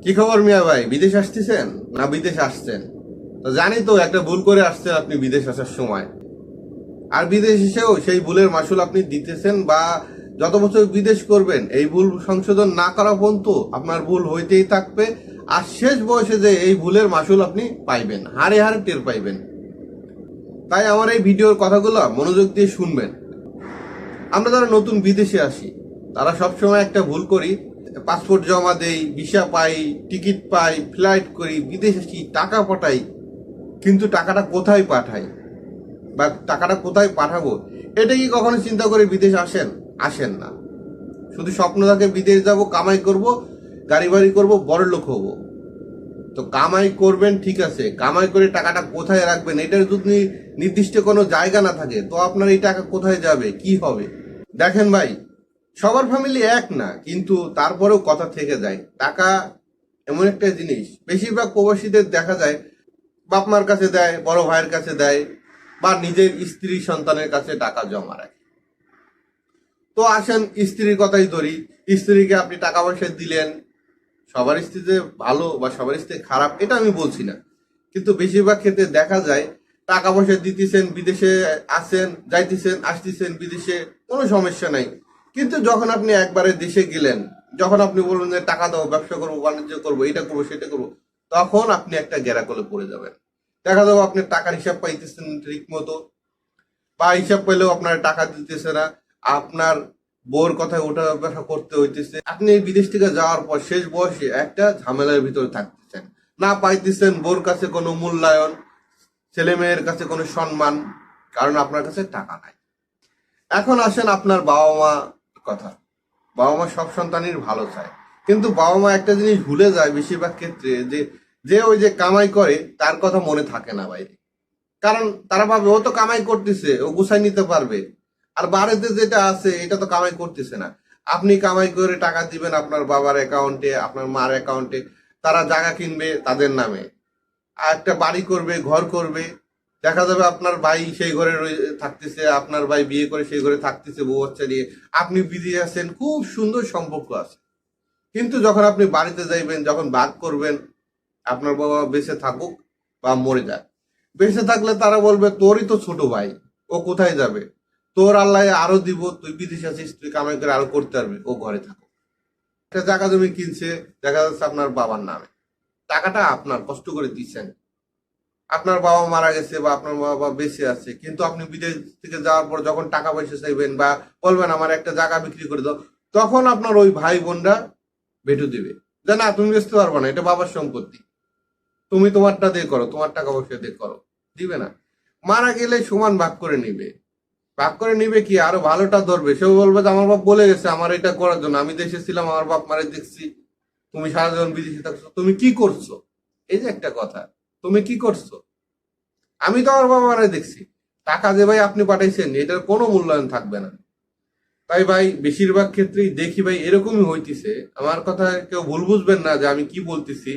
কি খবর মিয়া ভাই, বিদেশ আসতেছেন না বিদেশ আসছেন? তো জানি তো একটা ভুল করে আসছেন আপনি বিদেশ আসার সময়। আর বিদেশ এসেও সেই ভুলের মাসুল আপনি দিতেছেন, বা যত বছর বিদেশ করবেন এই ভুল সংশোধন না করা পর্যন্ত আপনার ভুল হইতেই থাকবে। আর শেষ বয়সে যে এই ভুলের মাসুল আপনি পাইবেন, হারে হারে টের পাইবেন। তাই আমার এই ভিডিওর কথাগুলো মনোযোগ দিয়ে শুনবেন। আমরা যারা নতুন বিদেশে আসি তারা সবসময় একটা ভুল করি, পাসপোর্ট জমা দেই, ভিসা পাই, টিকিট পাই, ফ্লাইট করি, বিদেশ আসি, টাকা পাঠাই, কিন্তু টাকাটা কোথায় পাঠাই বা টাকাটা কোথায় পাঠাবো এটা কি কখনো চিন্তা করে বিদেশ আসেন? আসেন না। শুধু স্বপ্ন থাকে বিদেশ যাব, কামাই করব, গাড়ি বাড়ি করবো, বড় লোক হব। তো কামাই করবেন ঠিক আছে, কামাই করে টাকাটা কোথায় রাখবেন এটার যদি নির্দিষ্ট কোনো জায়গা না থাকে তো আপনার এই টাকা কোথায় যাবে, কি হবে? দেখেন ভাই, সবার ফ্যামিলি এক না, কিন্তু তারপরেও কথা থেকে যায়। টাকা এমন একটা জিনিস, বেশিরভাগ প্রবাসীদের দেখা যায় বাপ মার কাছে দেয়, বড় ভাইয়ের কাছে দেয়, বা নিজের স্ত্রী সন্তানের কাছে টাকা জমা রাখে। তো আসেন স্ত্রীর কথাই ধরি। স্ত্রীকে আপনি টাকা পয়সা দিলেন, সবার স্ত্রী যে ভালো বা সবার স্ত্রী খারাপ এটা আমি বলছি না, কিন্তু বেশিরভাগ ক্ষেত্রে দেখা যায় টাকা পয়সা দিতেছেন, বিদেশে আছেন, যাইতেছেন আসতেছেন, বিদেশে কোনো সমস্যা নাই। কিন্তু যখন আপনি একবারে দেশে গেলেন, যখন আপনি বলবেন যে টাকা দাও, ব্যবসা করবো, বাণিজ্য করবো, এটা করবো, সেটা করবো, তখন আপনি একটা গ্যারাকলে পড়ে যাবেন। দেখা যাবে আপনি টাকার হিসাব পাইতেছেন ঠিক মতো, বা হিসাব পেলেও আপনার টাকা দিতেছে না, আপনার বউর কথায় ওঠা বসা করতে হইতেছে। আপনি এই বিদেশ থেকে যাওয়ার পর শেষ বয়সে একটা ঝামেলার ভিতরে থাকতেছেন, না পাইতেছেন বউর কাছে কোনো মূল্যায়ন, ছেলে মেয়ের কাছে কোনো সম্মান, কারণ আপনার কাছে টাকা নাই। এখন আসেন আপনার বাবা মা কথা। বাবা মা সব সন্তানের ভালো চায়, কিন্তু বাবা মা একটা জিনিস ভুলে যায় বেশিরভাগ ক্ষেত্রে, যে যে ওই যে কামাই করে তার কথা মনে থাকে না বাইরে। কারণ তারা ভাবে ও তো কামাই করতেছে, ও গুছাই নিতে পারবে, আর বাড়িতে যেটা আছে এটা তো কামাই করতেছে না। আপনি কামাই করে টাকা দিবেন আপনার বাবার অ্যাকাউন্টে, আপনার মার অ্যাকাউন্টে, তারা জায়গা কিনবে তাদের নামে, আর একটা বাড়ি করবে, ঘর করবে। দেখা যাবে আপনার ভাই সেই ঘরে থাকতেছে, আপনার ভাই বিয়ে করে সেই ঘরে থাকতেছে বউ বাচ্চা নিয়ে, আপনি বিদেশে আছেন, খুব সুন্দর সম্পর্ক আছে। কিন্তু যখন আপনি বাড়িতে যাইবেন, যখন ভাগ করবেন, আপনার বাবা বেঁচে থাকুক বা মরে যাক, বেঁচে থাকলে তারা বলবে তোরই তো ছোট ভাই, ও কোথায় যাবে, তোর আল্লাহ আরো দিব, তুই বিদেশে আছিস, তুই কামাই করে আরো করতে পারবি, ও ঘরে থাকো। একটা জায়গা জমি কিনছে, দেখা যাচ্ছে আপনার বাবার নামে, টাকাটা আপনার কষ্ট করে দিচ্ছেন। আপনার বাবা মারা গেছে বা আপনার বাবা বেঁচে আছে, কিন্তু আপনি বিদেশ থেকে যাওয়ার পর যখন টাকা পয়সা চাইবেন বা বলবেন আমার একটা জায়গা বিক্রি করে দাও, তখন আপনার ওই ভাই বোনরা ভেটু দিবে যে না তুমি বেচতে পারবে না, এটা বাবার সম্পত্তি, তুমি তোমারটা দিয়ে করো, তোমার টাকা পয়সা দিয়ে করো। দিবে না। মারা গেলে সমান ভাগ করে নিবে। ভাগ করে নিবে কি, আরো ভালোটা ধরবে। সে বলবে যে আমার বাপ বলে গেছে আমার এটা করার জন্য, আমি দেশে ছিলাম, আমার বাপ মারে দেখছি, তুমি সারা জীবন বিদেশে থাকছো, তুমি কি করছো? এই যে একটা কথা, তুমি কি করছো? আমি তো আমার বাবা মারে দেখছি, টাকা যে ভাই আপনি পাঠাইছেন এটার কোনো মূল্যায়ন থাকবে না। তাই ভাই বেশিরভাগ ক্ষেত্রেই দেখি ভাই এরকমই হইতেছে। আমার কথা কেউ ভুল বুঝবেন না যে আমি কি বলতেছি।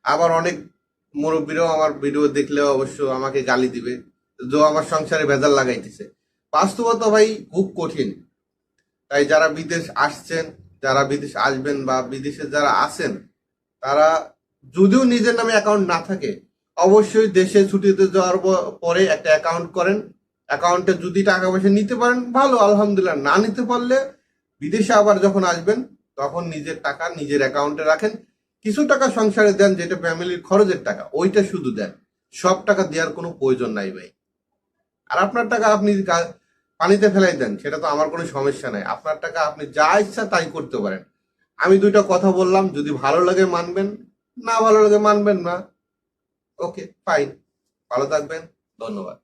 আবার অনেক মুরব্বীরাও আমার ভিডিও দেখলেও অবশ্য আমাকে গালি দিবে, যে আমার সংসারে ভেজাল লাগাইতেছে। বাস্তবতা ভাই খুব কঠিন। তাই যারা বিদেশ আসছেন, যারা বিদেশ আসবেন, বা বিদেশে যারা আছেন, তারা যদিও নিজের নামে অ্যাকাউন্ট না থাকে, অবশ্যই দেশে ছুটিতে যাওয়ার পরে একটা অ্যাকাউন্ট করেন। অ্যাকাউন্টে যদি টাকা পয়সা নিতে পারেন ভালো, আলহামদুলিল্লাহ। না নিতে পারলে বিদেশে আবার যখন আসবেন তখন নিজের টাকা নিজের অ্যাকাউন্টে রাখেন। কিছু টাকা সংসারে দেন, যেটা ফ্যামিলির খরচের টাকা, ওইটা শুধু দেন। সব টাকা দেওয়ার কোনো প্রয়োজন নাই ভাই। আর আপনার টাকা আপনি পানিতে ফেলাই দেন, সেটা তো আমার কোনো সমস্যা নাই। আপনার টাকা আপনি যা ইচ্ছা তাই করতে পারেন। আমি দুইটা কথা বললাম, যদি ভালো লাগে মানবেন, না ভালো লাগে মানবেন না। ওকে ফাইন, ভালো থাকবেন, ধন্যবাদ।